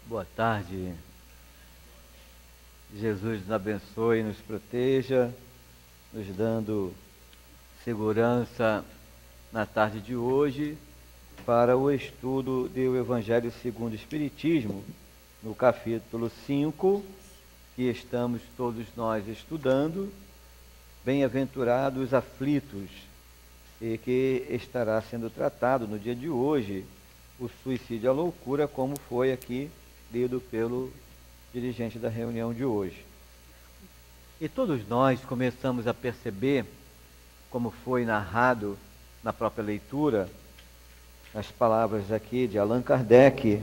Boa tarde. Jesus nos abençoe e nos proteja, nos dando segurança na tarde de hoje para o estudo do Evangelho segundo o Espiritismo, no capítulo 5, que estamos todos nós estudando, Bem-aventurados os aflitos, e que estará sendo tratado no dia de hoje, o suicídio à loucura, como foi aqui lido pelo dirigente da reunião de hoje. E todos nós começamos a perceber, como foi narrado na própria leitura, as palavras aqui de Allan Kardec,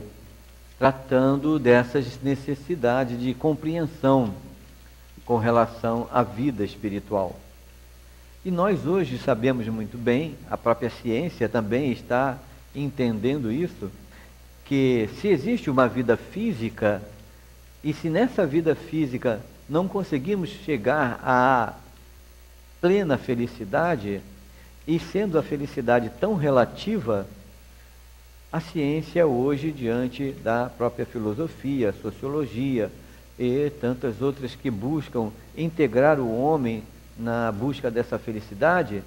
tratando dessas necessidades de compreensão com relação à vida espiritual. E nós hoje sabemos muito bem, a própria ciência também está entendendo isso, que se existe uma vida física, e se nessa vida física não conseguimos chegar à plena felicidade, e sendo a felicidade tão relativa, a ciência hoje, diante da própria filosofia, sociologia e tantas outras que buscam integrar o homem na busca dessa felicidade,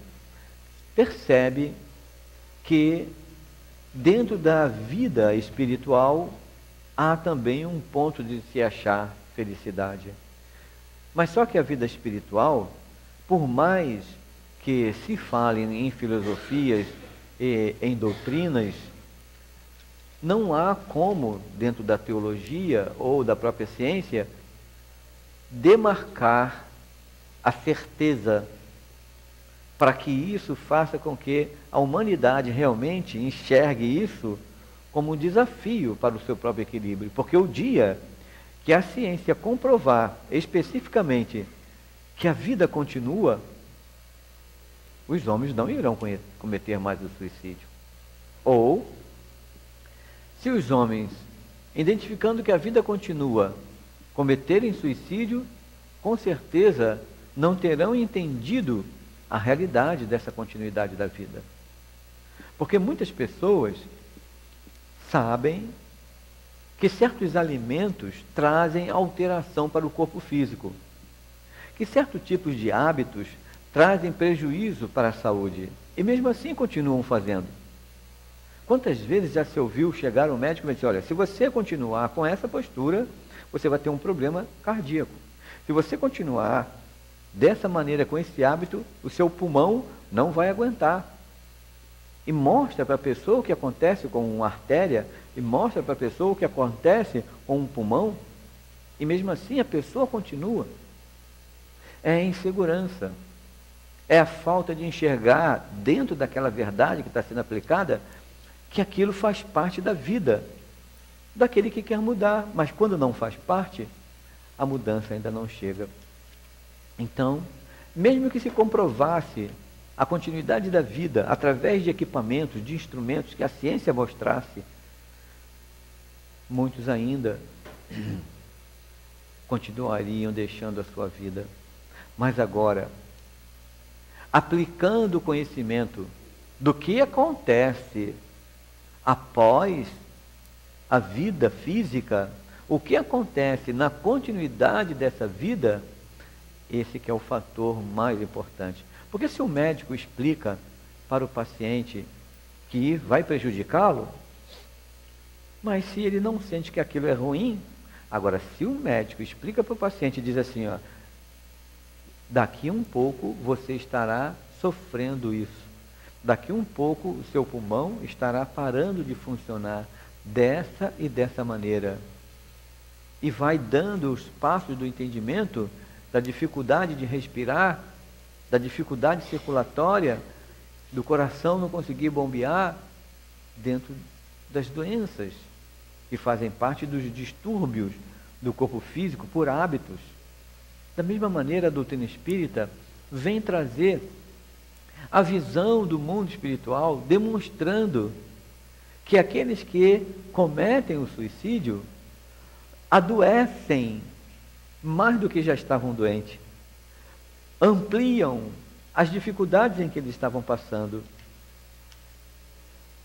percebe que dentro da vida espiritual há também um ponto de se achar felicidade. Mas só que a vida espiritual, por mais que se fale em filosofias e em doutrinas, não há como, dentro da teologia ou da própria ciência, demarcar a certeza para que isso faça com que a humanidade realmente enxergue isso como um desafio para o seu próprio equilíbrio. Porque o dia que a ciência comprovar especificamente que a vida continua, os homens não irão cometer mais o suicídio. Ou, se os homens, identificando que a vida continua, cometerem suicídio, com certeza não terão entendido a realidade dessa continuidade da vida. Porque muitas pessoas sabem que certos alimentos trazem alteração para o corpo físico, que certos tipos de hábitos trazem prejuízo para a saúde, e mesmo assim continuam fazendo. Quantas vezes já se ouviu chegar um médico e dizer, olha, se você continuar com essa postura, você vai ter um problema cardíaco. Se você continuar dessa maneira, com esse hábito, o seu pulmão não vai aguentar. E mostra para a pessoa o que acontece com uma artéria, e mostra para a pessoa o que acontece com um pulmão, e mesmo assim a pessoa continua. É a insegurança, é a falta de enxergar dentro daquela verdade que está sendo aplicada, que aquilo faz parte da vida daquele que quer mudar, mas quando não faz parte, a mudança ainda não chega. Então, mesmo que se comprovasse a continuidade da vida através de equipamentos, de instrumentos que a ciência mostrasse, muitos ainda continuariam deixando a sua vida. Mas agora, aplicando o conhecimento do que acontece após a vida física, o que acontece na continuidade dessa vida, esse que é o fator mais importante. Porque se o médico explica para o paciente que vai prejudicá-lo, mas se ele não sente que aquilo é ruim, agora se o médico explica para o paciente e diz assim, ó, daqui um pouco você estará sofrendo isso. Daqui um pouco o seu pulmão estará parando de funcionar dessa e dessa maneira. E vai dando os passos do entendimento da dificuldade de respirar, da dificuldade circulatória, do coração não conseguir bombear, dentro das doenças que fazem parte dos distúrbios do corpo físico por hábitos. Da mesma maneira, a doutrina espírita vem trazer a visão do mundo espiritual, demonstrando que aqueles que cometem o suicídio adoecem mais do que já estavam doentes. ampliam as dificuldades em que eles estavam passando,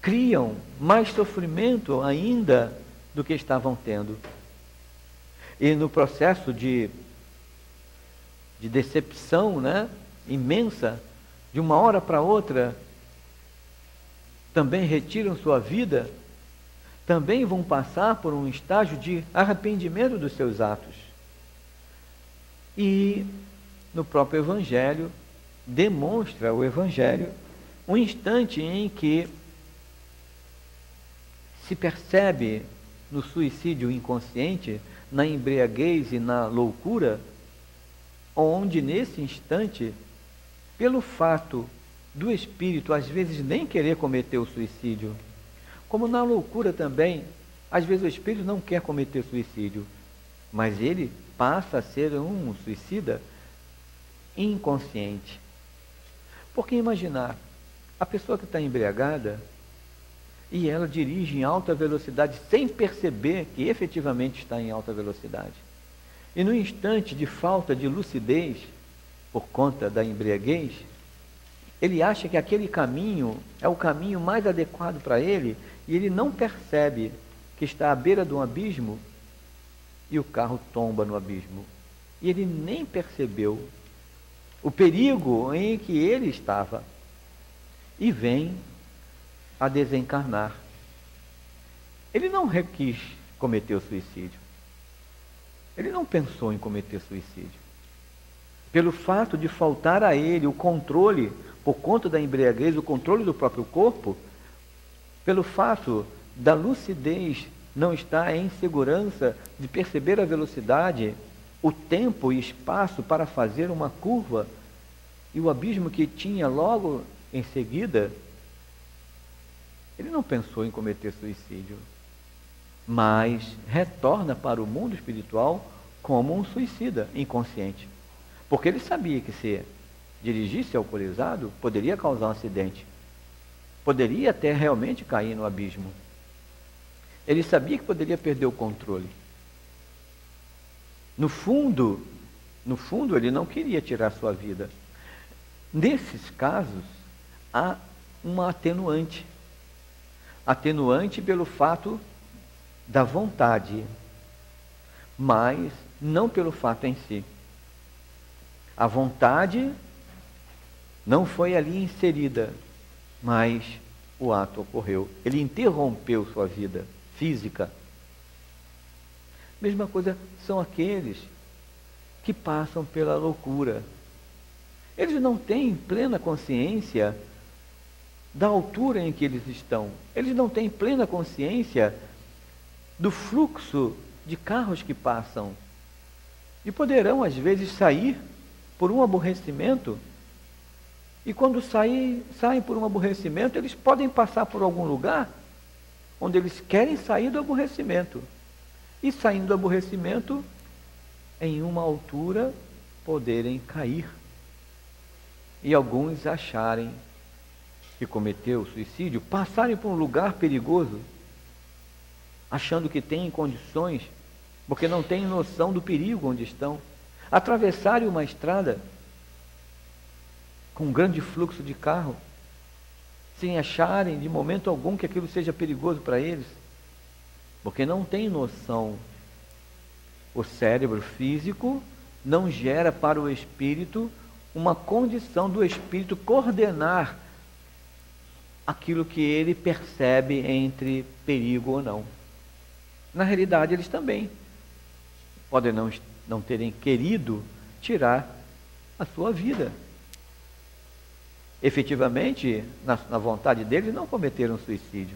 criam mais sofrimento ainda do que estavam tendo. E no processo de decepção, né, imensa, de uma hora para outra, também retiram sua vida, também vão passar por um estágio de arrependimento dos seus atos. E no próprio Evangelho, demonstra o Evangelho um instante em que se percebe no suicídio inconsciente, na embriaguez e na loucura, onde nesse instante, pelo fato do espírito às vezes nem querer cometer o suicídio, como na loucura também, às vezes o espírito não quer cometer suicídio, mas ele passa a ser um suicida inconsciente. Porque imaginar, a pessoa que está embriagada e ela dirige em alta velocidade sem perceber que efetivamente está em alta velocidade. E no instante de falta de lucidez, por conta da embriaguez, ele acha que aquele caminho é o caminho mais adequado para ele e ele não percebe que está à beira de um abismo e o carro tomba no abismo. E ele nem percebeu o perigo em que ele estava e vem a desencarnar. Ele não quis cometer o suicídio. Ele não pensou em cometer suicídio. Pelo fato de faltar a ele o controle, por conta da embriaguez, o controle do próprio corpo, pelo fato da lucidez não estar em segurança de perceber a velocidade, o tempo e espaço para fazer uma curva e o abismo que tinha logo em seguida, ele não pensou em cometer suicídio, mas retorna para o mundo espiritual como um suicida inconsciente. Porque ele sabia que se dirigisse alcoolizado, poderia causar um acidente. Poderia até realmente cair no abismo. Ele sabia que poderia perder o controle. No fundo, ele não queria tirar sua vida. Nesses casos, há uma atenuante. Atenuante pelo fato da vontade, mas não pelo fato em si. A vontade não foi ali inserida, mas o ato ocorreu. Ele interrompeu sua vida física. Mesma coisa são aqueles que passam pela loucura. Eles não têm plena consciência da altura em que eles estão. Eles não têm plena consciência do fluxo de carros que passam. E poderão, às vezes, sair por um aborrecimento. E quando saem por um aborrecimento, eles podem passar por algum lugar onde eles querem sair do aborrecimento. E saindo do aborrecimento, em uma altura, poderem cair. E alguns acharem que cometeu suicídio, passarem por um lugar perigoso, achando que têm condições, porque não têm noção do perigo onde estão, atravessarem uma estrada com um grande fluxo de carro, sem acharem de momento algum que aquilo seja perigoso para eles, porque não têm noção. O cérebro físico não gera para o espírito uma condição do espírito coordenar aquilo que ele percebe entre perigo ou não. Na realidade, eles também podem não terem querido tirar a sua vida. Efetivamente, na vontade deles, não cometeram suicídio,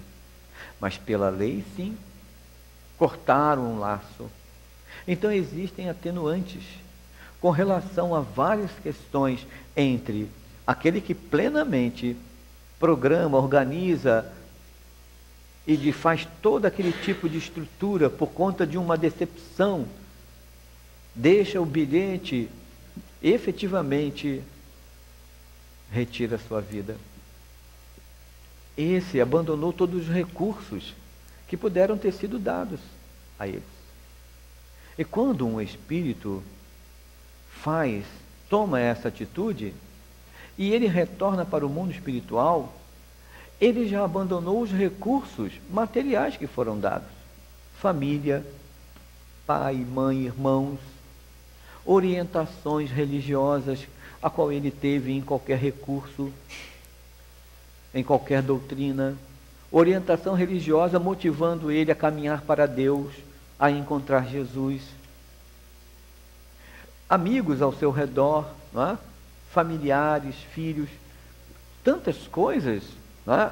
mas pela lei, sim, cortaram um laço. Então, existem atenuantes com relação a várias questões entre aquele que plenamente programa, organiza e faz todo aquele tipo de estrutura por conta de uma decepção, deixa o bilhete, efetivamente retira a sua vida. Esse abandonou todos os recursos que puderam ter sido dados a eles. E quando um espírito faz toma essa atitude e ele retorna para o mundo espiritual, ele já abandonou os recursos materiais que foram dados. Família, pai, mãe, irmãos, orientações religiosas, a qual ele teve em qualquer recurso, em qualquer doutrina, orientação religiosa motivando ele a caminhar para Deus, a encontrar Jesus. Amigos ao seu redor, não é? Familiares, filhos, tantas coisas, não é?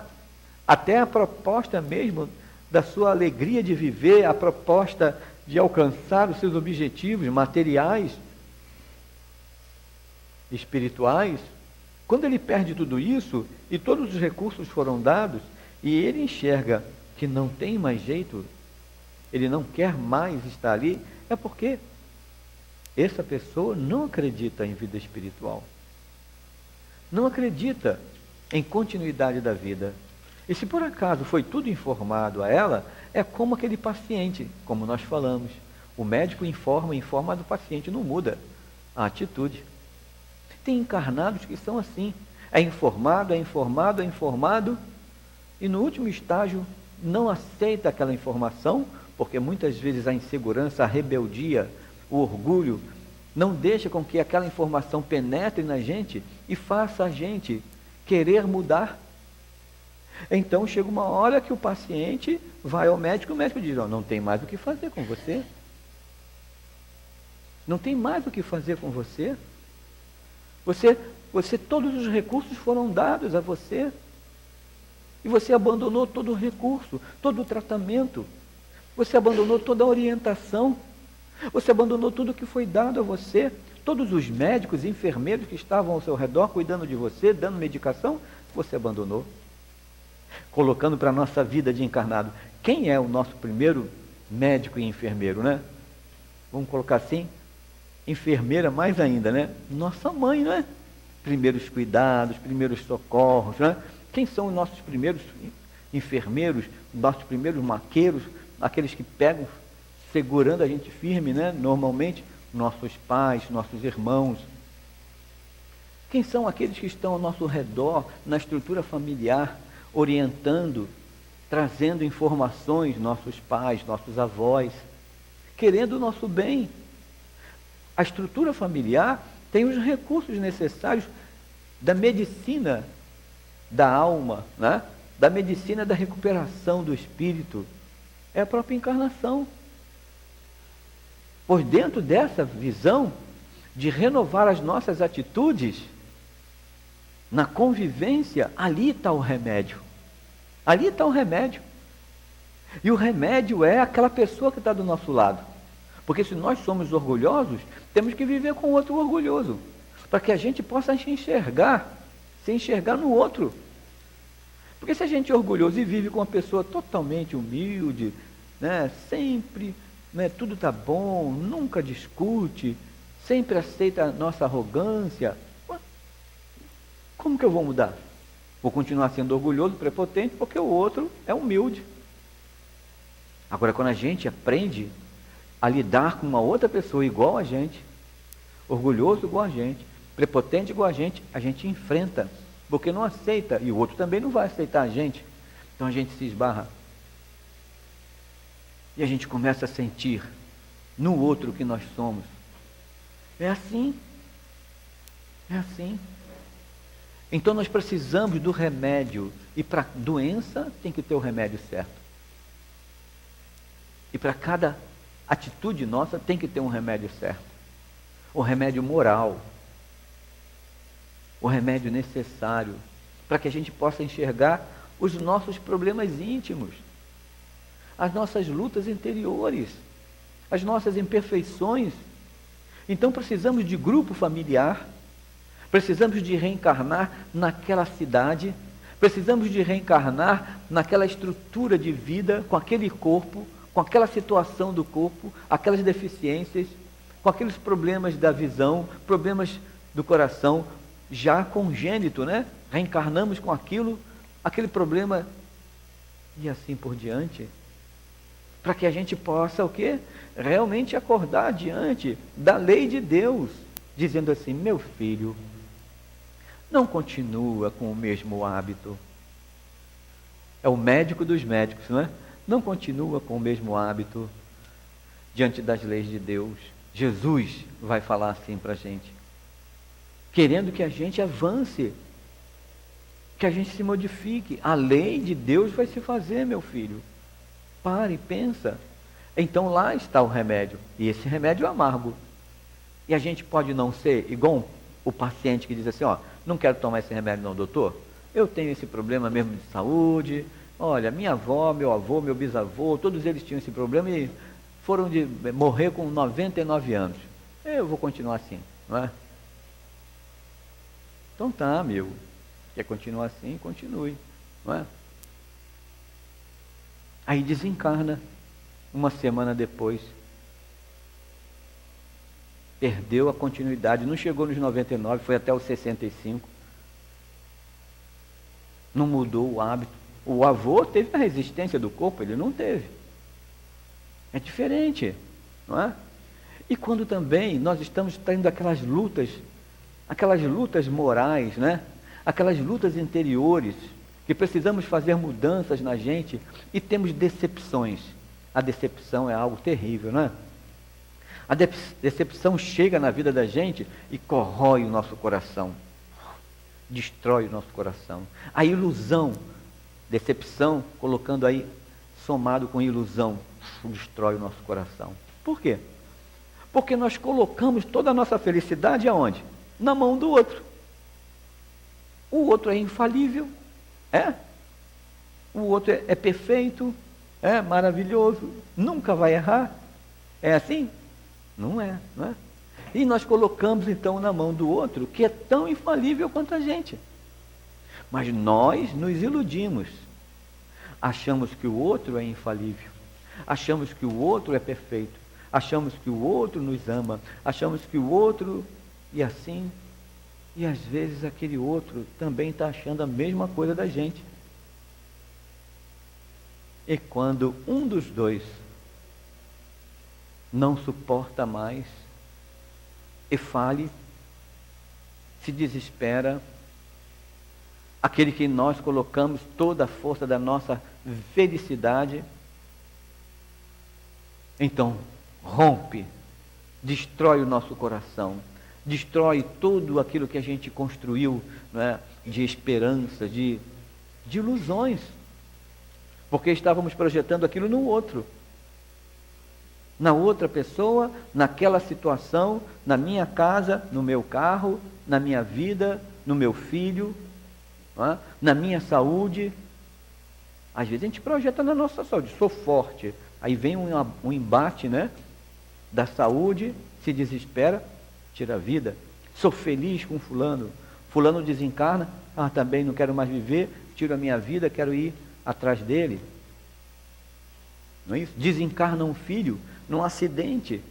Até a proposta mesmo da sua alegria de viver, a proposta de alcançar os seus objetivos materiais, espirituais. Quando ele perde tudo isso, e todos os recursos foram dados, e ele enxerga que não tem mais jeito, ele não quer mais estar ali, é porque essa pessoa não acredita em vida espiritual. Não acredita em continuidade da vida. E se por acaso foi tudo informado a ela, é como aquele paciente, como nós falamos. O médico informa do paciente, não muda a atitude. Tem encarnados que são assim. É informado, e no último estágio não aceita aquela informação, porque muitas vezes a insegurança, a rebeldia, o orgulho, não deixa com que aquela informação penetre na gente e faça a gente querer mudar. Então chega uma hora que o paciente vai ao médico, o médico diz, não tem mais o que fazer com você. Não tem mais o que fazer com você. Você, todos os recursos foram dados a você. E você abandonou todo o recurso, todo o tratamento. Você abandonou toda a orientação. Você abandonou tudo que foi dado a você. Todos os médicos e enfermeiros que estavam ao seu redor, cuidando de você, dando medicação, você abandonou. Colocando para a nossa vida de encarnado, quem é o nosso primeiro médico e enfermeiro, né? Vamos colocar assim, enfermeira mais ainda, né? Nossa mãe, não é? Primeiros cuidados, primeiros socorros, né? Quem são os nossos primeiros enfermeiros, nossos primeiros maqueiros, aqueles que pegam, segurando a gente firme, né? Normalmente, nossos pais, nossos irmãos. Quem são aqueles que estão ao nosso redor, na estrutura familiar, orientando, trazendo informações, nossos pais, nossos avós, querendo o nosso bem? A estrutura familiar tem os recursos necessários da medicina da alma, né? Da medicina da recuperação do espírito. É a própria encarnação. Por dentro dessa visão de renovar as nossas atitudes, na convivência, ali está o remédio. Ali está o remédio. E o remédio é aquela pessoa que está do nosso lado. Porque se nós somos orgulhosos, temos que viver com o outro orgulhoso, para que a gente possa se enxergar no outro. Porque se a gente é orgulhoso e vive com uma pessoa totalmente humilde, né, sempre, né, tudo está bom, nunca discute, sempre aceita a nossa arrogância, como que eu vou mudar? Vou continuar sendo orgulhoso, prepotente, porque o outro é humilde. Agora, quando a gente aprende a lidar com uma outra pessoa igual a gente, orgulhoso igual a gente, prepotente igual a gente enfrenta, porque não aceita, e o outro também não vai aceitar a gente. Então a gente se esbarra. E a gente começa a sentir no outro que nós somos. É assim. É assim. Então nós precisamos do remédio. E para doença tem que ter o remédio certo. E para cada atitude nossa tem que ter um remédio certo. O remédio moral. O remédio necessário. Para que a gente possa enxergar os nossos problemas íntimos. As nossas lutas interiores. As nossas imperfeições. Então precisamos de grupo familiar. Precisamos de reencarnar naquela cidade. Precisamos de reencarnar naquela estrutura de vida, com aquele corpo, com aquela situação do corpo, aquelas deficiências, com aqueles problemas da visão, problemas do coração, já congênito, né? Reencarnamos com aquilo, aquele problema, e assim por diante, para que a gente possa o quê? Realmente acordar diante da lei de Deus, dizendo assim: meu filho, não continua com o mesmo hábito. É o médico dos médicos, não é? Não continua com o mesmo hábito diante das leis de Deus. Jesus vai falar assim para a gente, querendo que a gente avance, que a gente se modifique. A lei de Deus vai se fazer, meu filho. Pare, pensa. Então lá está o remédio, e esse remédio é amargo. E a gente pode não ser igual o paciente que diz assim: ó, não quero tomar esse remédio não, doutor. Eu tenho esse problema mesmo de saúde. Olha, minha avó, meu avô, meu bisavô, todos eles tinham esse problema e foram de morrer com 99 anos. Eu vou continuar assim, não é? Então tá, amigo. Quer continuar assim? Continue, não é? Aí desencarna, uma semana depois. Perdeu a continuidade, não chegou nos 99, foi até os 65. Não mudou o hábito. O avô teve a resistência do corpo, ele não teve. É diferente, não é? E quando também nós estamos tendo aquelas lutas morais, né? Aquelas lutas interiores, que precisamos fazer mudanças na gente e temos decepções. A decepção é algo terrível, não é? A decepção chega na vida da gente e corrói o nosso coração, destrói o nosso coração. A ilusão, decepção, colocando aí, somado com ilusão, destrói o nosso coração. Por quê? Porque nós colocamos toda a nossa felicidade aonde? Na mão do outro. O outro é infalível, o outro é perfeito, é maravilhoso, nunca vai errar. É assim? Não é, não é? E nós colocamos então na mão do outro, que é tão infalível quanto a gente. Mas nós nos iludimos. Achamos que o outro é infalível. Achamos que o outro é perfeito. Achamos que o outro nos ama. Achamos que o outro... E assim... E às vezes aquele outro também está achando a mesma coisa da gente. E quando um dos dois não suporta mais e fale, se desespera, aquele que nós colocamos toda a força da nossa felicidade, então rompe, destrói o nosso coração, destrói tudo aquilo que a gente construiu, não é? De esperança, de ilusões, porque estávamos projetando aquilo no outro, na outra pessoa, naquela situação, na minha casa, no meu carro, na minha vida, no meu filho, não é? Na minha saúde. Às vezes a gente projeta na nossa saúde, sou forte, aí vem um embate, né, da saúde, se desespera, tira a vida. Sou feliz com fulano, fulano desencarna, também não quero mais viver, tiro a minha vida, quero ir atrás dele. Não é isso? Desencarna um filho num acidente,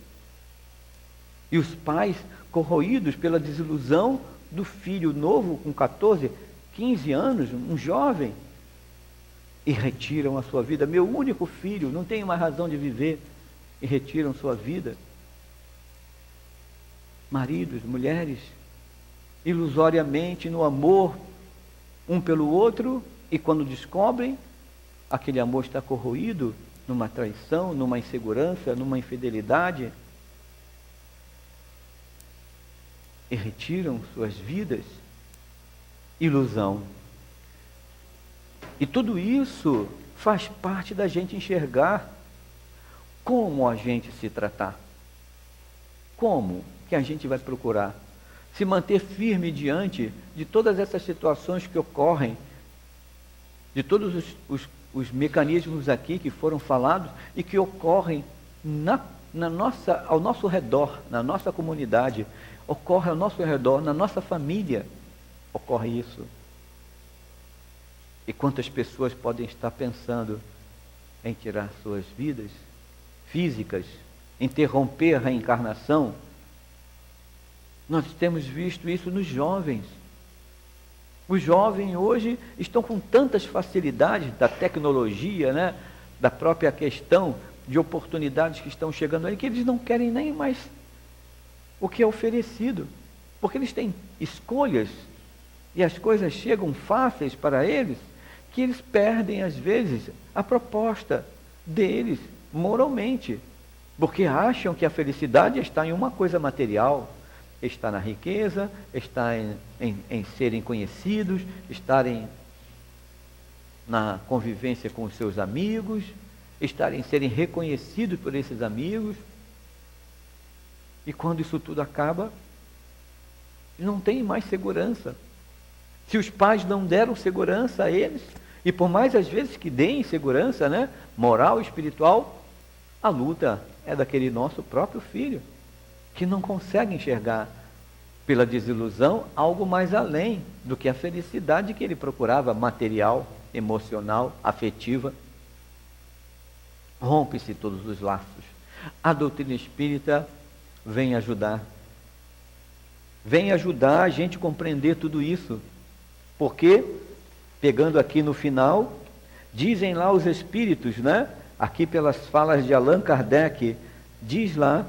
e os pais corroídos pela desilusão do filho novo, com 14, 15 anos, um jovem, e retiram a sua vida. Meu único filho, não tem mais razão de viver, e retiram sua vida. Maridos, mulheres, ilusoriamente no amor um pelo outro, e quando descobrem, aquele amor está corroído numa traição, numa insegurança, numa infidelidade, e retiram suas vidas. Ilusão. E tudo isso faz parte da gente enxergar como a gente se tratar. Como que a gente vai procurar se manter firme diante de todas essas situações que ocorrem, de todos os mecanismos aqui que foram falados e que ocorrem ao nosso redor, na nossa comunidade, ocorre ao nosso redor, na nossa família, ocorre isso. E quantas pessoas podem estar pensando em tirar suas vidas físicas, interromper a reencarnação? Nós temos visto isso nos jovens. Os jovens hoje estão com tantas facilidades da tecnologia, né? Da própria questão de oportunidades que estão chegando aí, que eles não querem nem mais o que é oferecido, porque eles têm escolhas e as coisas chegam fáceis para eles, que eles perdem às vezes a proposta deles moralmente, porque acham que a felicidade está em uma coisa material, está na riqueza, está em serem conhecidos, estarem na convivência com os seus amigos, serem reconhecidos por esses amigos. E quando isso tudo acaba, não tem mais segurança. Se os pais não deram segurança a eles, e por mais às vezes que deem segurança, né, moral e espiritual, a luta é daquele nosso próprio filho, que não consegue enxergar pela desilusão algo mais além do que a felicidade que ele procurava, material, emocional, afetiva. Rompe-se todos os laços. A doutrina espírita vem ajudar a gente a compreender tudo isso, porque, pegando aqui no final, dizem lá os espíritos, né? Aqui pelas falas de Allan Kardec, diz lá: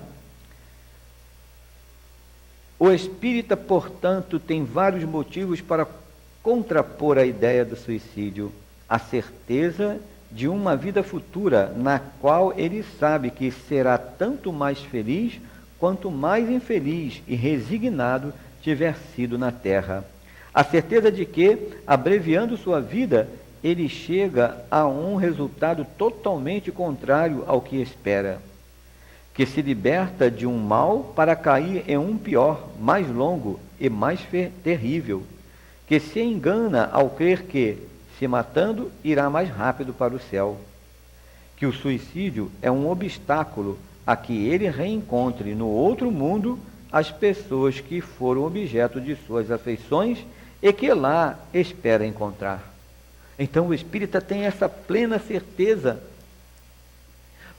o espírita, portanto, tem vários motivos para contrapor a ideia do suicídio, a certeza de uma vida futura, na qual ele sabe que será tanto mais feliz quanto mais infeliz e resignado tiver sido na terra. A certeza de que, abreviando sua vida, ele chega a um resultado totalmente contrário ao que espera, que se liberta de um mal para cair em um pior, mais longo e mais terrível, que se engana ao crer que, se matando, irá mais rápido para o céu, que o suicídio é um obstáculo a que ele reencontre no outro mundo as pessoas que foram objeto de suas afeições e que lá espera encontrar. Então o espírita tem essa plena certeza,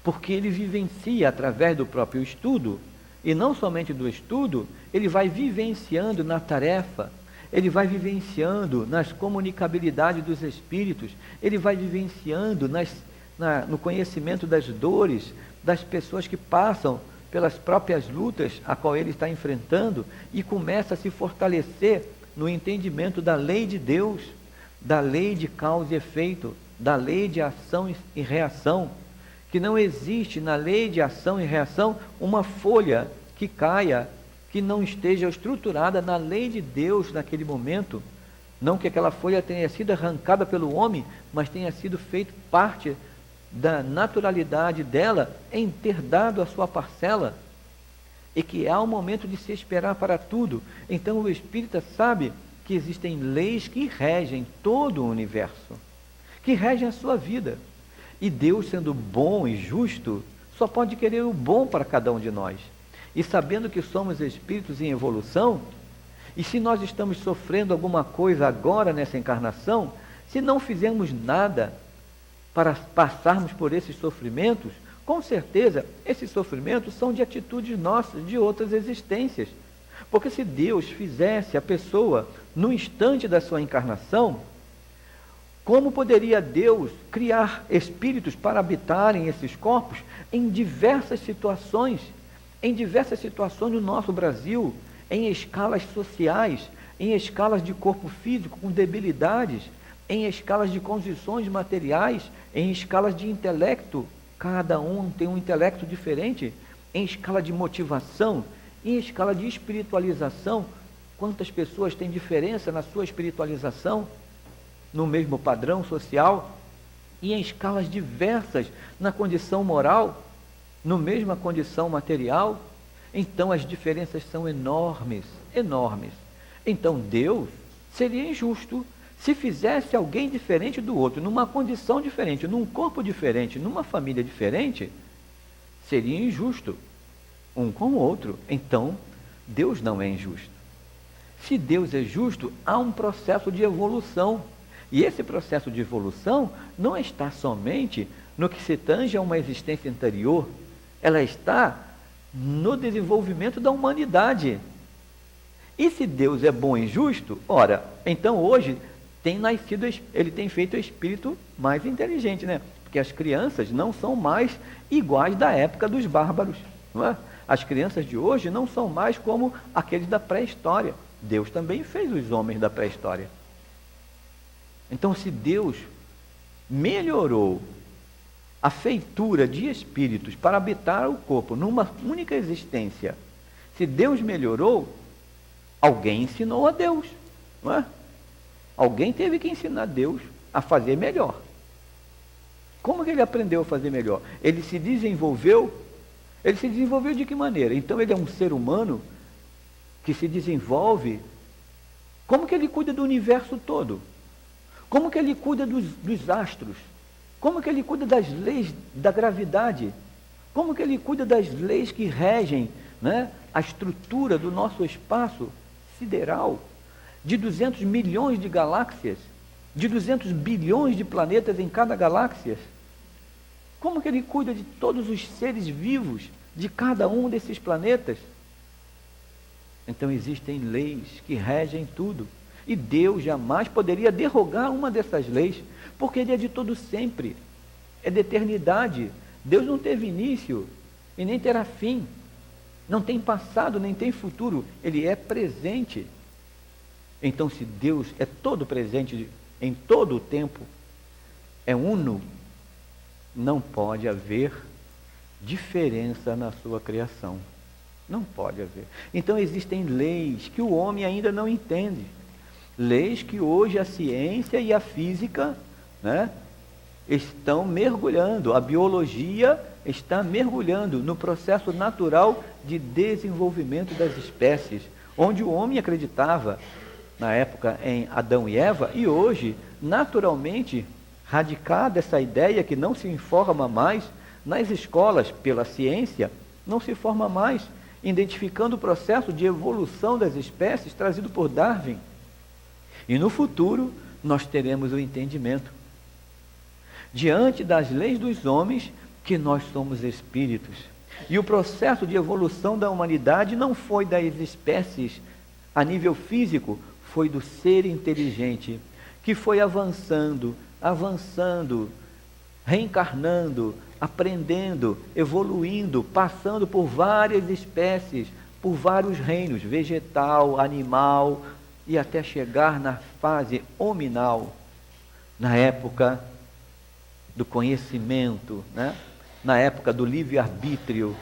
porque ele vivencia através do próprio estudo, e não somente do estudo, ele vai vivenciando na tarefa, ele vai vivenciando nas comunicabilidades dos espíritos, ele vai vivenciando no conhecimento das dores das pessoas que passam pelas próprias lutas a qual ele está enfrentando, e começa a se fortalecer no entendimento da lei de Deus, da lei de causa e efeito, da lei de ação e reação, que não existe na lei de ação e reação uma folha que caia, que não esteja estruturada na lei de Deus naquele momento. Não que aquela folha tenha sido arrancada pelo homem, mas tenha sido feito parte da naturalidade dela em ter dado a sua parcela, e que há um momento de se esperar para tudo. Então o espírita sabe que existem leis que regem todo o universo, que regem a sua vida. E Deus, sendo bom e justo, só pode querer o bom para cada um de nós. E sabendo que somos espíritos em evolução, e se nós estamos sofrendo alguma coisa agora nessa encarnação, se não fizermos nada para passarmos por esses sofrimentos, com certeza esses sofrimentos são de atitudes nossas, de outras existências. Porque se Deus fizesse a pessoa no instante da sua encarnação, como poderia Deus criar espíritos para habitarem esses corpos em diversas situações no nosso Brasil, em escalas sociais, em escalas de corpo físico com debilidades, em escalas de condições materiais, em escalas de intelecto, cada um tem um intelecto diferente, em escala de motivação, em escala de espiritualização. Quantas pessoas têm diferença na sua espiritualização, no mesmo padrão social, e em escalas diversas na condição moral, na mesma condição material. Então as diferenças são enormes, enormes. Então Deus seria injusto se fizesse alguém diferente do outro, numa condição diferente, num corpo diferente, numa família diferente. Seria injusto um com o outro. Então Deus não é injusto. Se Deus é justo, há um processo de evolução. E esse processo de evolução não está somente no que se tange a uma existência anterior, ela está no desenvolvimento da humanidade. E se Deus é bom e justo, ora, então hoje ele tem feito o espírito mais inteligente, né? Porque as crianças não são mais iguais da época dos bárbaros, não é? As crianças de hoje não são mais como aqueles da pré-história. Deus também fez os homens da pré-história. Então, se Deus melhorou a feitura de espíritos para habitar o corpo numa única existência, se Deus melhorou, alguém ensinou a Deus, não é? Alguém teve que ensinar Deus a fazer melhor. Como que ele aprendeu a fazer melhor? Ele se desenvolveu de que maneira? Então ele é um ser humano que se desenvolve. Como que ele cuida do universo todo? Como que ele cuida dos astros? Como que ele cuida das leis da gravidade? Como que ele cuida das leis que regem, né, a estrutura do nosso espaço sideral? De 200 milhões de galáxias, de 200 bilhões de planetas em cada galáxia. Como que ele cuida de todos os seres vivos de cada um desses planetas? Então existem leis que regem tudo. E Deus jamais poderia derrogar uma dessas leis, porque Ele é de todo sempre, é de eternidade. Deus não teve início e nem terá fim, não tem passado nem tem futuro, Ele é presente. Então, se Deus é todo presente em todo o tempo, é uno, não pode haver diferença na sua criação. Não pode haver. Então existem leis que o homem ainda não entende. Leis que hoje a ciência e a física, né, estão mergulhando. A biologia está mergulhando no processo natural de desenvolvimento das espécies, onde o homem acreditava, na época, em Adão e Eva, e hoje, naturalmente, radicada essa ideia que não se informa mais nas escolas pela ciência, não se forma mais, identificando o processo de evolução das espécies trazido por Darwin. E no futuro, nós teremos o entendimento, diante das leis dos homens, que nós somos espíritos. E o processo de evolução da humanidade não foi das espécies a nível físico, foi do ser inteligente, que foi avançando, reencarnando, aprendendo, evoluindo, passando por várias espécies, por vários reinos, vegetal, animal, e até chegar na fase hominal, na época do conhecimento, né? Na época do livre-arbítrio,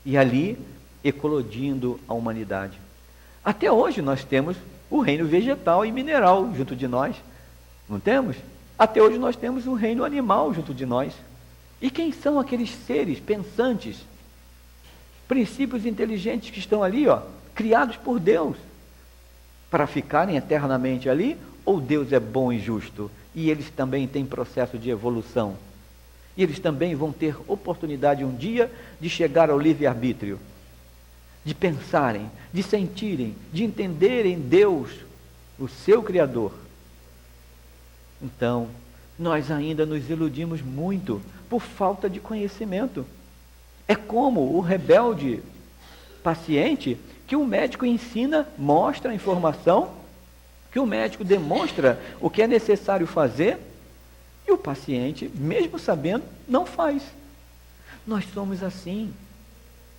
e ali eclodindo a humanidade. Até hoje nós temos o reino vegetal e mineral junto de nós, não temos? Até hoje nós temos o reino animal junto de nós. E quem são aqueles seres pensantes, princípios inteligentes que estão ali, criados por Deus, para ficarem eternamente ali? Ou Deus é bom e justo, e eles também têm processo de evolução? E eles também vão ter oportunidade um dia de chegar ao livre-arbítrio, de pensarem, de sentirem, de entenderem Deus, o seu Criador. Então, nós ainda nos iludimos muito por falta de conhecimento. É como o rebelde paciente que o médico ensina, mostra a informação, que o médico demonstra o que é necessário fazer, e o paciente, mesmo sabendo, não faz. Nós somos assim.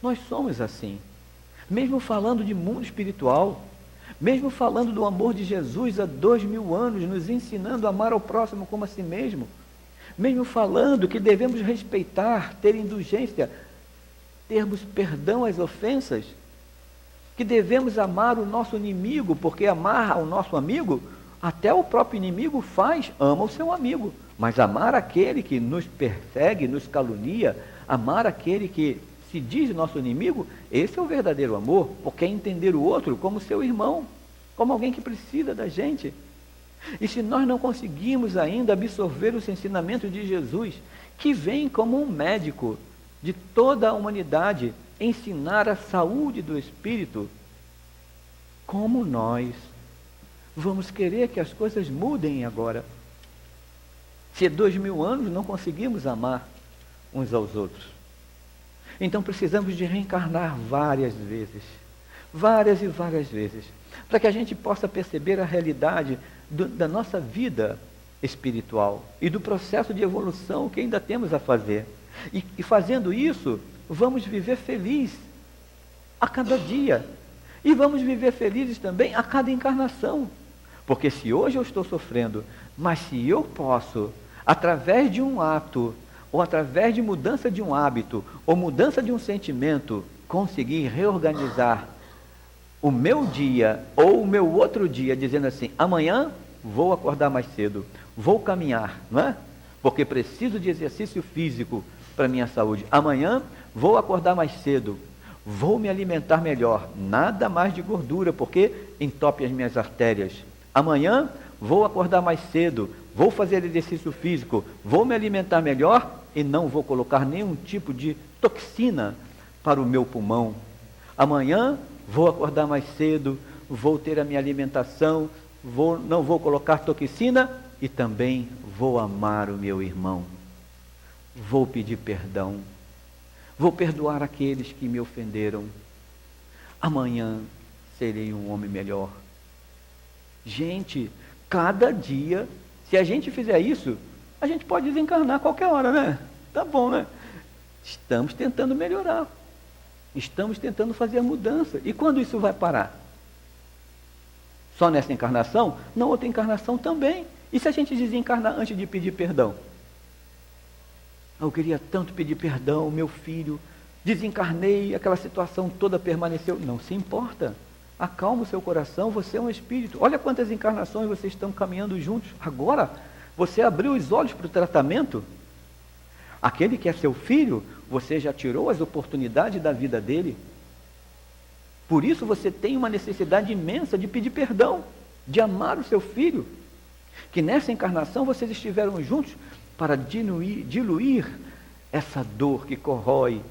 Nós somos assim. Mesmo falando de mundo espiritual, mesmo falando do amor de Jesus há 2000 anos, nos ensinando a amar ao próximo como a si mesmo, mesmo falando que devemos respeitar, ter indulgência, termos perdão às ofensas, que devemos amar o nosso inimigo, porque amar o nosso amigo, até o próprio inimigo faz, ama o seu amigo. Mas amar aquele que nos persegue, nos calunia, amar aquele que se diz nosso inimigo, esse é o verdadeiro amor, porque é entender o outro como seu irmão, como alguém que precisa da gente. E se nós não conseguimos ainda absorver os ensinamentos de Jesus, que vem como um médico de toda a humanidade, ensinar a saúde do espírito, como nós vamos querer que as coisas mudem agora? Se há 2000 anos não conseguimos amar uns aos outros. Então precisamos de reencarnar várias vezes, várias e várias vezes, para que a gente possa perceber a realidade da nossa vida espiritual e do processo de evolução que ainda temos a fazer. E fazendo isso, vamos viver feliz a cada dia. E vamos viver felizes também a cada encarnação. Porque se hoje eu estou sofrendo, mas se eu posso, através de um ato, ou através de mudança de um hábito, ou mudança de um sentimento, conseguir reorganizar o meu dia, ou o meu outro dia, dizendo assim, amanhã vou acordar mais cedo, vou caminhar, não é? Porque preciso de exercício físico para a minha saúde. Amanhã vou acordar mais cedo, vou me alimentar melhor, nada mais de gordura, porque entope as minhas artérias. Amanhã vou acordar mais cedo, vou fazer exercício físico, vou me alimentar melhor e não vou colocar nenhum tipo de toxina para o meu pulmão. Amanhã vou acordar mais cedo, vou ter a minha alimentação, não vou colocar toxina e também vou amar o meu irmão. Vou pedir perdão. Vou perdoar aqueles que me ofenderam. Amanhã serei um homem melhor. Gente, cada dia, se a gente fizer isso, a gente pode desencarnar a qualquer hora, né? Tá bom, né? Estamos tentando melhorar. Estamos tentando fazer a mudança. E quando isso vai parar? Só nessa encarnação? Na outra encarnação também. E se a gente desencarnar antes de pedir perdão? Eu queria tanto pedir perdão, meu filho, desencarnei, aquela situação toda permaneceu. Não se importa. Acalma o seu coração, você é um espírito. Olha quantas encarnações vocês estão caminhando juntos. Agora, você abriu os olhos para o tratamento. Aquele que é seu filho, você já tirou as oportunidades da vida dele. Por isso você tem uma necessidade imensa de pedir perdão, de amar o seu filho. Que nessa encarnação vocês estiveram juntos para diluir essa dor que corrói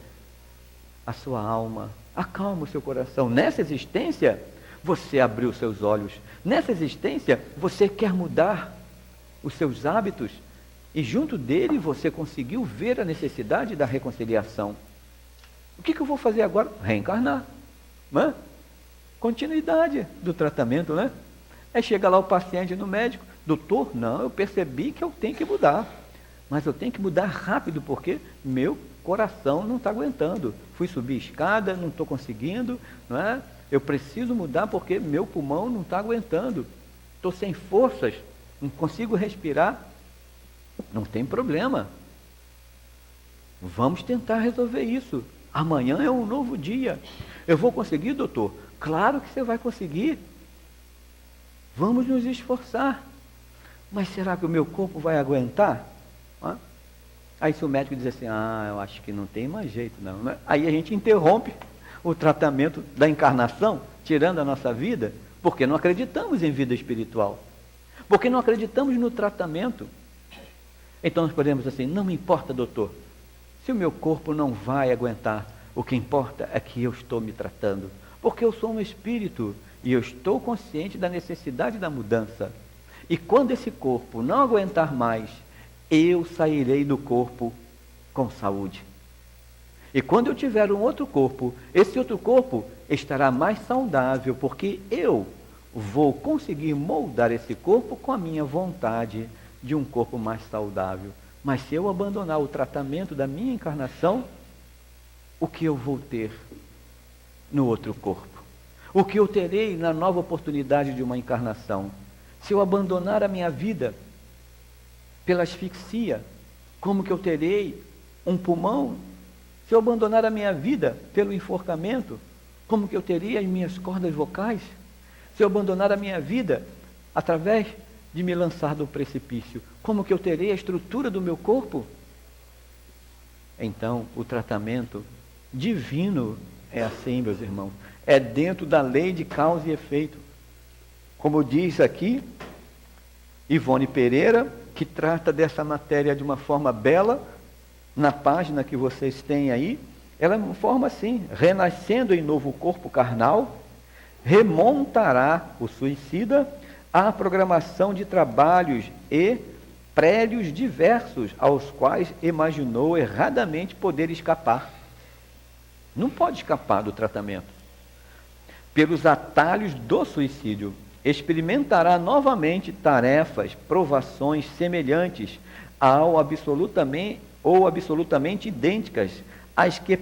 a sua alma. Acalma o seu coração. Nessa existência, você abriu seus olhos. Nessa existência, você quer mudar os seus hábitos. E junto dele, você conseguiu ver a necessidade da reconciliação. O que eu vou fazer agora? Reencarnar. Não é? Continuidade do tratamento, né? Aí chega lá o paciente no médico. Doutor, não, eu percebi que eu tenho que mudar. Mas eu tenho que mudar rápido, porque meu coração não está aguentando. Fui subir escada, não estou conseguindo, não é? Eu preciso mudar porque meu pulmão não está aguentando. Estou sem forças, não consigo respirar. Não tem problema. Vamos tentar resolver isso. Amanhã é um novo dia. Eu vou conseguir, doutor? Claro que você vai conseguir. Vamos nos esforçar. Mas será que o meu corpo vai aguentar? Aí se o médico diz assim, eu acho que não tem mais jeito não, né? Aí a gente interrompe o tratamento da encarnação, tirando a nossa vida, porque não acreditamos em vida espiritual, porque não acreditamos no tratamento. Então nós podemos assim, não me importa, doutor, se o meu corpo não vai aguentar, o que importa é que eu estou me tratando, porque eu sou um espírito e eu estou consciente da necessidade da mudança. E quando esse corpo não aguentar mais, eu sairei do corpo com saúde. E quando eu tiver um outro corpo, esse outro corpo estará mais saudável, porque eu vou conseguir moldar esse corpo com a minha vontade de um corpo mais saudável. Mas se eu abandonar o tratamento da minha encarnação, o que eu vou ter no outro corpo? O que eu terei na nova oportunidade de uma encarnação? Se eu abandonar a minha vida pela asfixia, como que eu terei um pulmão? Se eu abandonar a minha vida pelo enforcamento, como que eu terei as minhas cordas vocais? Se eu abandonar a minha vida através de me lançar do precipício, como que eu terei a estrutura do meu corpo? Então, o tratamento divino é assim, meus irmãos, é dentro da lei de causa e efeito. Como diz aqui Ivone Pereira, que trata dessa matéria de uma forma bela, na página que vocês têm aí, ela informa assim, renascendo em novo corpo carnal, remontará o suicida à programação de trabalhos e prélios diversos aos quais imaginou erradamente poder escapar. Não pode escapar do tratamento. Pelos atalhos do suicídio, experimentará novamente tarefas, provações semelhantes absolutamente idênticas às que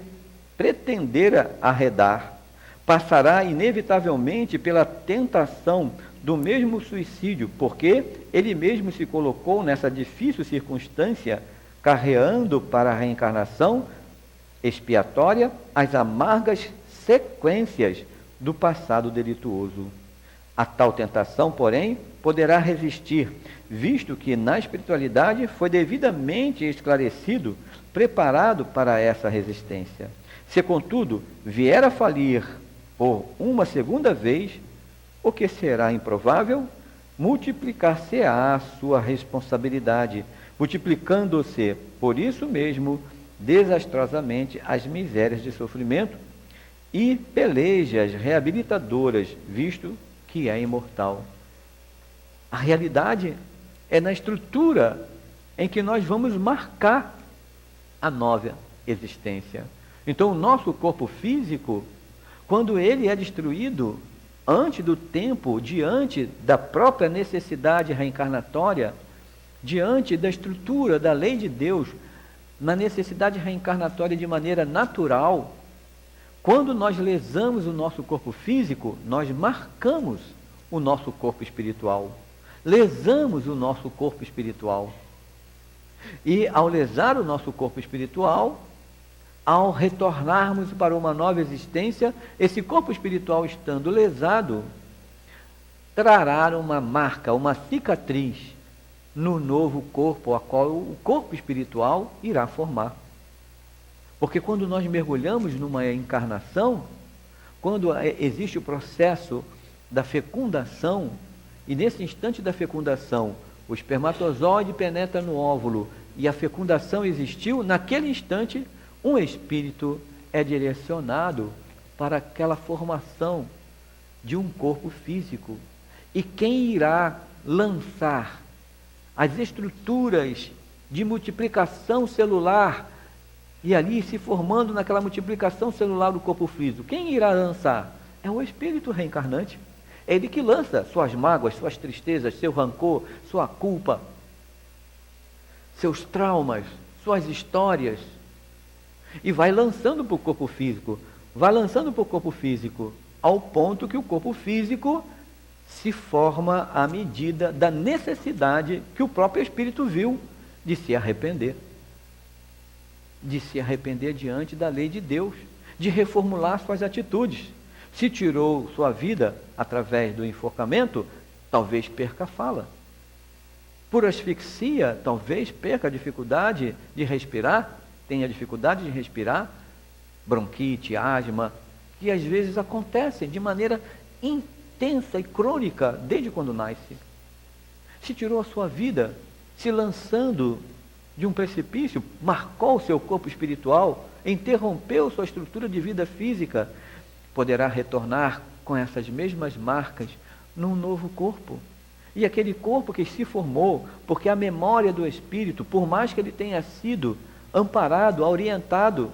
pretendera arredar, passará inevitavelmente pela tentação do mesmo suicídio, porque ele mesmo se colocou nessa difícil circunstância, carreando para a reencarnação expiatória as amargas sequências do passado delituoso. A tal tentação, porém, poderá resistir, visto que na espiritualidade foi devidamente esclarecido, preparado para essa resistência. Se, contudo, vier a falir por uma segunda vez, o que será improvável, multiplicar-se-á a sua responsabilidade, multiplicando-se, por isso mesmo, desastrosamente as misérias de sofrimento e pelejas reabilitadoras, visto que é imortal. A realidade é na estrutura em que nós vamos marcar a nova existência. Então, o nosso corpo físico, quando ele é destruído antes do tempo, diante da própria necessidade reencarnatória, diante da estrutura da lei de Deus, na necessidade reencarnatória de maneira natural, quando nós lesamos o nosso corpo físico, nós marcamos o nosso corpo espiritual. Lesamos o nosso corpo espiritual. E ao lesar o nosso corpo espiritual, ao retornarmos para uma nova existência, esse corpo espiritual estando lesado, trará uma marca, uma cicatriz no novo corpo, a qual o corpo espiritual irá formar. Porque quando nós mergulhamos numa encarnação, quando existe o processo da fecundação, e nesse instante da fecundação, o espermatozoide penetra no óvulo e a fecundação existiu, naquele instante, um espírito é direcionado para aquela formação de um corpo físico. E quem irá lançar as estruturas de multiplicação celular, e ali se formando naquela multiplicação celular do corpo físico, quem irá lançar? É o espírito reencarnante. É ele que lança suas mágoas, suas tristezas, seu rancor, sua culpa, seus traumas, suas histórias, e vai lançando para o corpo físico, vai lançando para o corpo físico, ao ponto que o corpo físico se forma à medida da necessidade que o próprio espírito viu de se arrepender diante da lei de Deus, de reformular suas atitudes. Se tirou sua vida através do enforcamento, talvez perca a fala. Por asfixia, talvez perca a dificuldade de respirar, tenha dificuldade de respirar, bronquite, asma, que às vezes acontecem de maneira intensa e crônica desde quando nasce. Se tirou a sua vida se lançando de um precipício, marcou o seu corpo espiritual, interrompeu sua estrutura de vida física, poderá retornar com essas mesmas marcas num novo corpo. E aquele corpo que se formou, porque a memória do espírito, por mais que ele tenha sido amparado, orientado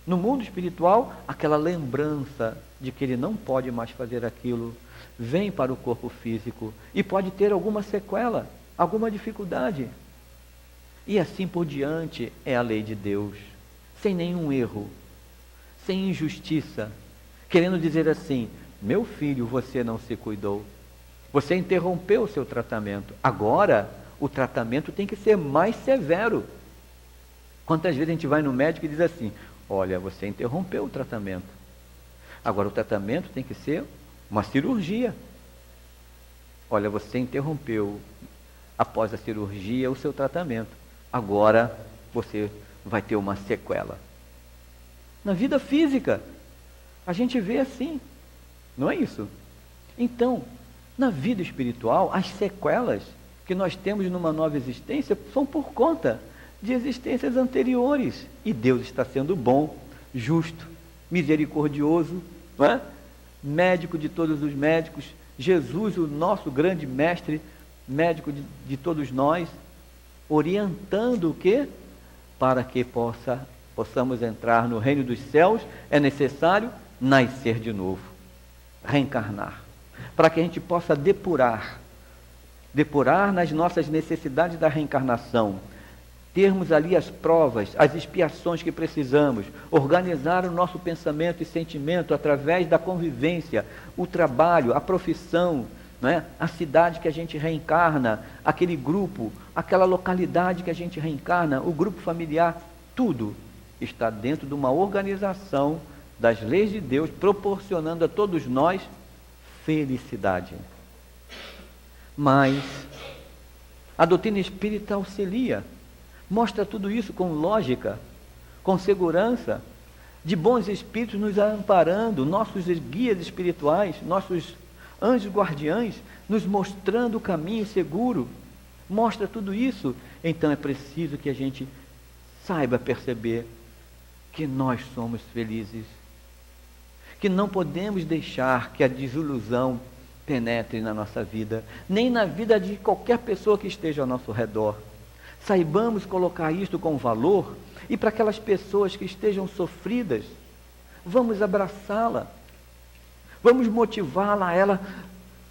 no mundo espiritual, aquela lembrança de que ele não pode mais fazer aquilo, vem para o corpo físico e pode ter alguma sequela, alguma dificuldade. E assim por diante é a lei de Deus, sem nenhum erro, sem injustiça, querendo dizer assim: meu filho, você não se cuidou, você interrompeu o seu tratamento, agora o tratamento tem que ser mais severo. Quantas vezes a gente vai no médico e diz assim: olha, você interrompeu o tratamento, agora o tratamento tem que ser uma cirurgia. Olha, você interrompeu após a cirurgia o seu tratamento, agora você vai ter uma sequela. Na vida física, a gente vê assim, não é isso? Então, na vida espiritual, as sequelas que nós temos numa nova existência são por conta de existências anteriores. E Deus está sendo bom, justo, misericordioso, não é? Médico de todos os médicos, Jesus, o nosso grande mestre, médico de todos nós, orientando o quê? Para que possamos entrar no reino dos céus, é necessário nascer de novo, reencarnar, para que a gente possa depurar nas nossas necessidades da reencarnação, termos ali as provas, as expiações que precisamos, organizar o nosso pensamento e sentimento através da convivência, o trabalho, a profissão, não é? A cidade que a gente reencarna, aquele grupo, aquela localidade que a gente reencarna, o grupo familiar, tudo está dentro de uma organização das leis de Deus, proporcionando a todos nós felicidade. Mas a doutrina espírita auxilia, mostra tudo isso com lógica, com segurança, de bons espíritos nos amparando, nossos guias espirituais, nossos anjos guardiães, nos mostrando o caminho seguro, mostra tudo isso. Então é preciso que a gente saiba perceber que nós somos felizes, que não podemos deixar que a desilusão penetre na nossa vida, nem na vida de qualquer pessoa que esteja ao nosso redor. Saibamos colocar isto com valor, e para aquelas pessoas que estejam sofridas, vamos abraçá-la, vamos motivá-la a ela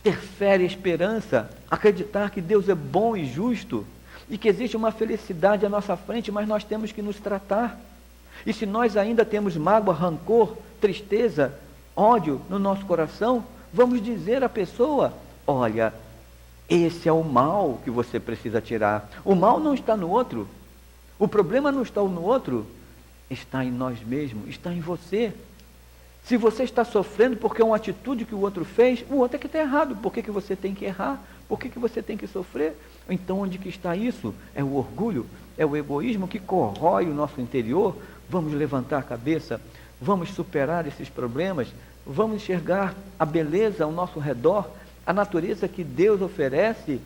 ter fé e esperança, acreditar que Deus é bom e justo, e que existe uma felicidade à nossa frente, mas nós temos que nos tratar. E se nós ainda temos mágoa, rancor, tristeza, ódio no nosso coração, vamos dizer à pessoa: olha, esse é o mal que você precisa tirar. O mal não está no outro. O problema não está no outro. Está em nós mesmos, está em você. Se você está sofrendo porque é uma atitude que o outro fez, o outro é que está errado. Por que você tem que errar? Por que você tem que sofrer? Então onde que está isso? É o orgulho, é o egoísmo que corrói o nosso interior. Vamos levantar a cabeça, vamos superar esses problemas, vamos enxergar a beleza ao nosso redor, a natureza que Deus oferece,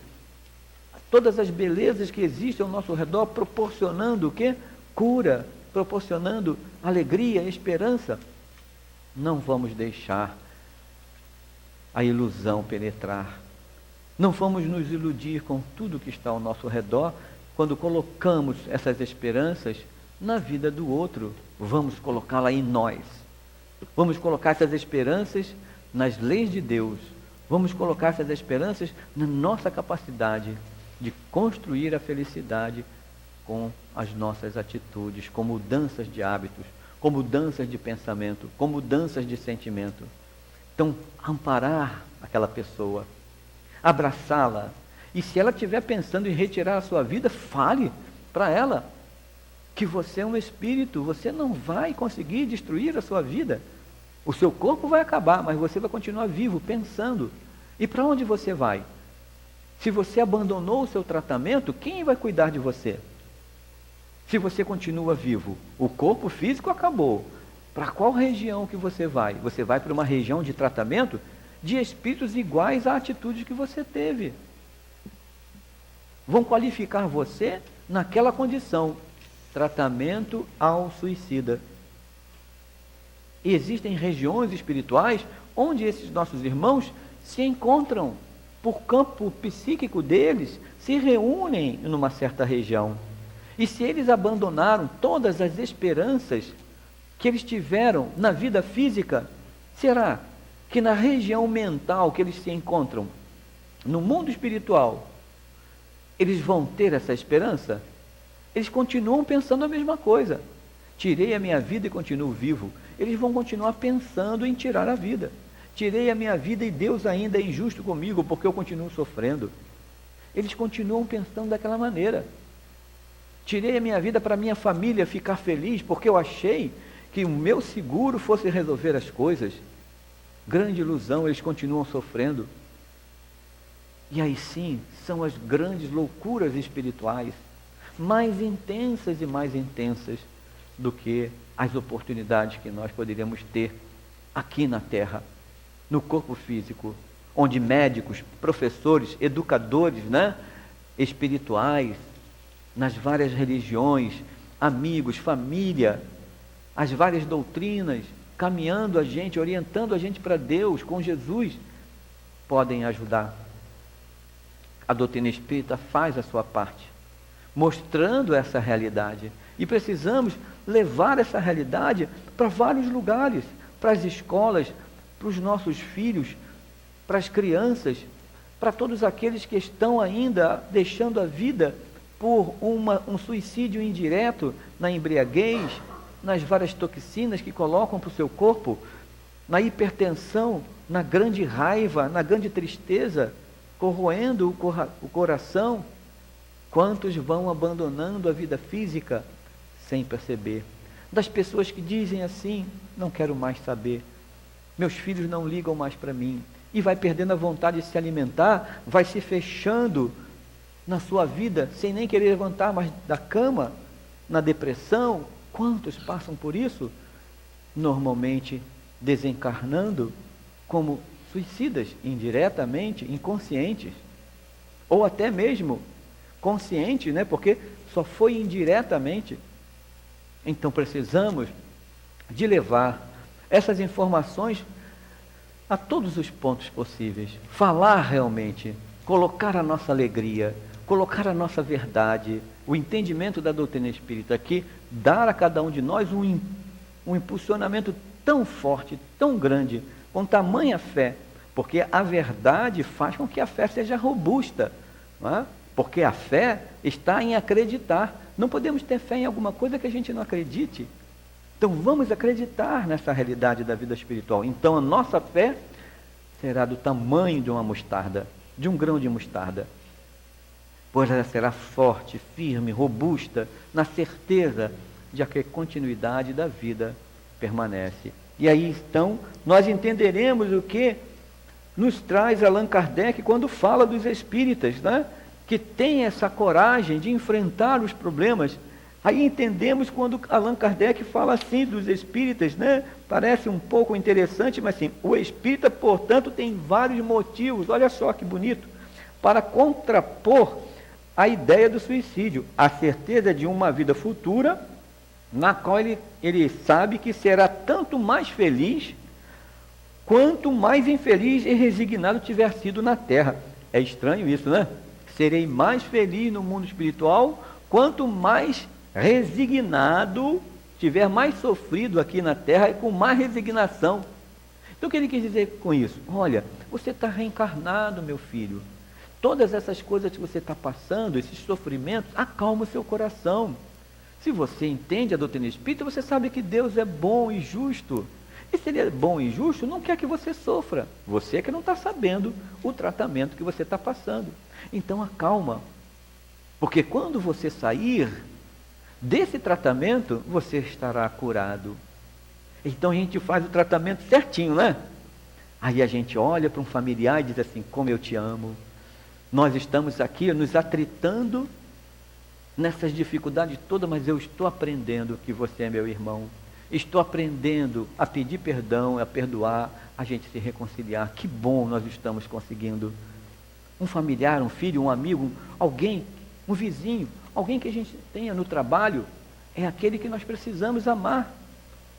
todas as belezas que existem ao nosso redor, proporcionando o quê? Cura, proporcionando alegria, esperança. Não vamos deixar a ilusão penetrar. Não vamos nos iludir com tudo que está ao nosso redor, quando colocamos essas esperanças na vida do outro. Vamos colocá-la em nós. Vamos colocar essas esperanças nas leis de Deus. Vamos colocar essas esperanças na nossa capacidade de construir a felicidade com as nossas atitudes, com mudanças de hábitos, com mudanças de pensamento, com mudanças de sentimento. Então, amparar aquela pessoa, abraçá-la, e se ela estiver pensando em retirar a sua vida, fale para ela que você é um espírito, você não vai conseguir destruir a sua vida. O seu corpo vai acabar, mas você vai continuar vivo, pensando. E para onde você vai? Se você abandonou o seu tratamento, quem vai cuidar de você? Se você continua vivo, o corpo físico acabou. Para qual região que você vai? Você vai para uma região de tratamento de espíritos iguais à atitude que você teve. Vão qualificar você naquela condição. Tratamento ao suicida. E existem regiões espirituais onde esses nossos irmãos se encontram, por campo psíquico deles, se reúnem numa certa região. E se eles abandonaram todas as esperanças que eles tiveram na vida física, será que na região mental que eles se encontram, no mundo espiritual, eles vão ter essa esperança? Eles continuam pensando a mesma coisa. Tirei a minha vida e continuo vivo. Eles vão continuar pensando em tirar a vida. Tirei a minha vida e Deus ainda é injusto comigo porque eu continuo sofrendo. Eles continuam pensando daquela maneira. Tirei a minha vida para minha família ficar feliz porque eu achei que o meu seguro fosse resolver as coisas. Grande ilusão, eles continuam sofrendo. E aí sim, são as grandes loucuras espirituais, mais intensas e mais intensas do que as oportunidades que nós poderíamos ter aqui na Terra, no corpo físico, onde médicos, professores, educadores, espirituais, nas várias religiões, amigos, família, as várias doutrinas, caminhando a gente, orientando a gente para Deus, com Jesus, podem ajudar. A doutrina espírita faz a sua parte, mostrando essa realidade. E precisamos levar essa realidade para vários lugares, para as escolas, para os nossos filhos, para as crianças, para todos aqueles que estão ainda deixando a vida por um suicídio indireto na embriaguez, nas várias toxinas que colocam para o seu corpo, na hipertensão, na grande raiva, na grande tristeza, corroendo o coração. Quantos vão abandonando a vida física sem perceber? Das pessoas que dizem assim: não quero mais saber, meus filhos não ligam mais para mim, e vai perdendo a vontade de se alimentar, vai se fechando na sua vida, sem nem querer levantar mais da cama, na depressão. Quantos passam por isso? Normalmente desencarnando como suicidas, indiretamente, inconscientes, ou até mesmo conscientes, né? Porque só foi indiretamente. Então precisamos de levar essas informações a todos os pontos possíveis, falar realmente, colocar a nossa alegria, colocar a nossa verdade, o entendimento da doutrina espírita aqui, dar a cada um de nós um impulsionamento tão forte, tão grande, com tamanha fé, porque a verdade faz com que a fé seja robusta, não é? Porque a fé está em acreditar. Não podemos ter fé em alguma coisa que a gente não acredite. Então vamos acreditar nessa realidade da vida espiritual. Então a nossa fé será do tamanho de uma mostarda, de um grão de mostarda, pois ela será forte, firme, robusta, na certeza de que a continuidade da vida permanece. E aí então nós entenderemos o que nos traz Allan Kardec quando fala dos espíritas, né? Que tem essa coragem de enfrentar os problemas. Aí entendemos quando Allan Kardec fala assim dos espíritas, né? Parece um pouco interessante, mas assim, o espírita, portanto, tem vários motivos, olha só que bonito, para contrapor a ideia do suicídio, a certeza de uma vida futura, na qual ele sabe que será tanto mais feliz, quanto mais infeliz e resignado tiver sido na terra. É estranho isso, né? Serei mais feliz no mundo espiritual, quanto mais resignado, tiver mais sofrido aqui na terra e com mais resignação. Então o que ele quis dizer com isso? Olha, você está reencarnado, meu filho. Todas essas coisas que você está passando, esses sofrimentos, acalma o seu coração. Se você entende a doutrina espírita, você sabe que Deus é bom e justo. E se Ele é bom e justo, não quer que você sofra. Você é que não está sabendo o tratamento que você está passando. Então acalma. Porque quando você sair desse tratamento, você estará curado. Então a gente faz o tratamento certinho, né? Aí a gente olha para um familiar e diz assim: como eu te amo. Nós estamos aqui nos atritando nessas dificuldades todas, mas eu estou aprendendo que você é meu irmão. Estou aprendendo a pedir perdão, a perdoar, a gente se reconciliar. Que bom nós estamos conseguindo. Um familiar, um filho, um amigo, alguém, um vizinho, alguém que a gente tenha no trabalho, é aquele que nós precisamos amar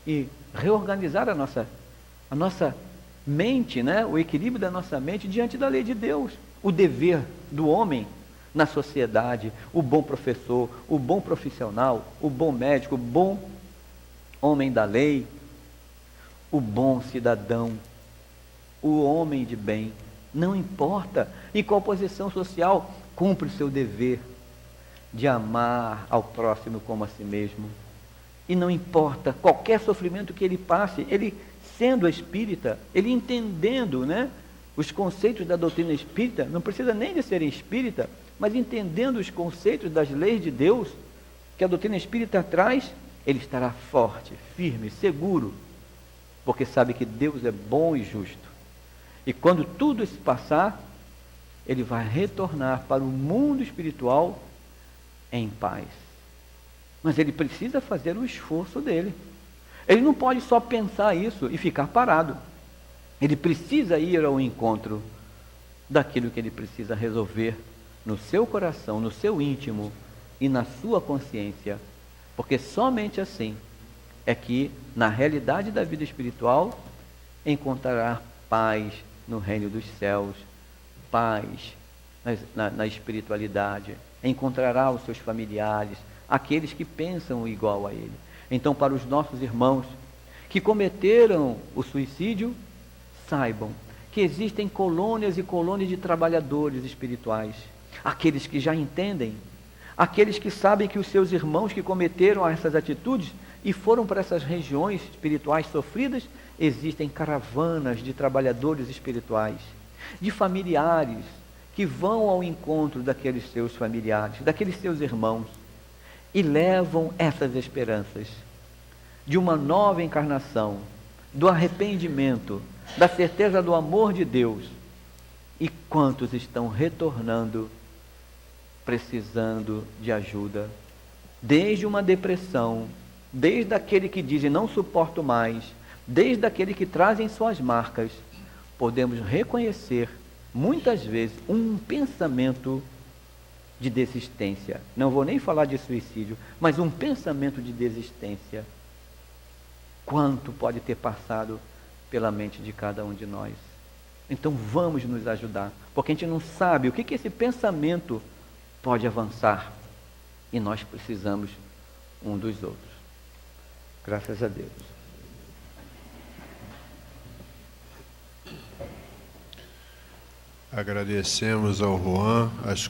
e reorganizar a nossa mente, né? O equilíbrio da nossa mente diante da lei de Deus. O dever do homem na sociedade, o bom professor, o bom profissional, o bom médico, o bom homem da lei, o bom cidadão, o homem de bem, não importa em qual posição social, cumpre o seu dever de amar ao próximo como a si mesmo. E não importa qualquer sofrimento que ele passe, ele sendo espírita, ele entendendo, né, os conceitos da doutrina espírita, não precisa nem de ser espírita, mas entendendo os conceitos das leis de Deus, que a doutrina espírita traz, ele estará forte, firme, seguro, porque sabe que Deus é bom e justo. E quando tudo isso passar, ele vai retornar para o mundo espiritual em paz. Mas ele precisa fazer o esforço dele. Ele não pode só pensar isso e ficar parado. Ele precisa ir ao encontro daquilo que ele precisa resolver no seu coração, no seu íntimo e na sua consciência. Porque somente assim é que, na realidade da vida espiritual, encontrará paz no reino dos céus, paz na espiritualidade, encontrará os seus familiares, aqueles que pensam igual a ele. Então, para os nossos irmãos que cometeram o suicídio, saibam que existem colônias e colônias de trabalhadores espirituais, aqueles que já entendem Aqueles que sabem que os seus irmãos que cometeram essas atitudes e foram para essas regiões espirituais sofridas, existem caravanas de trabalhadores espirituais, de familiares que vão ao encontro daqueles seus familiares, daqueles seus irmãos, e levam essas esperanças de uma nova encarnação, do arrependimento, da certeza do amor de Deus. E quantos estão retornando, precisando de ajuda, desde uma depressão, desde aquele que dizem não suporto mais, desde aquele que trazem suas marcas, podemos reconhecer muitas vezes um pensamento de desistência. Não vou nem falar de suicídio, mas um pensamento de desistência. Quanto pode ter passado pela mente de cada um de nós? Então vamos nos ajudar, porque a gente não sabe o que esse pensamento pode avançar, e nós precisamos um dos outros. Graças a Deus. Agradecemos ao Juan as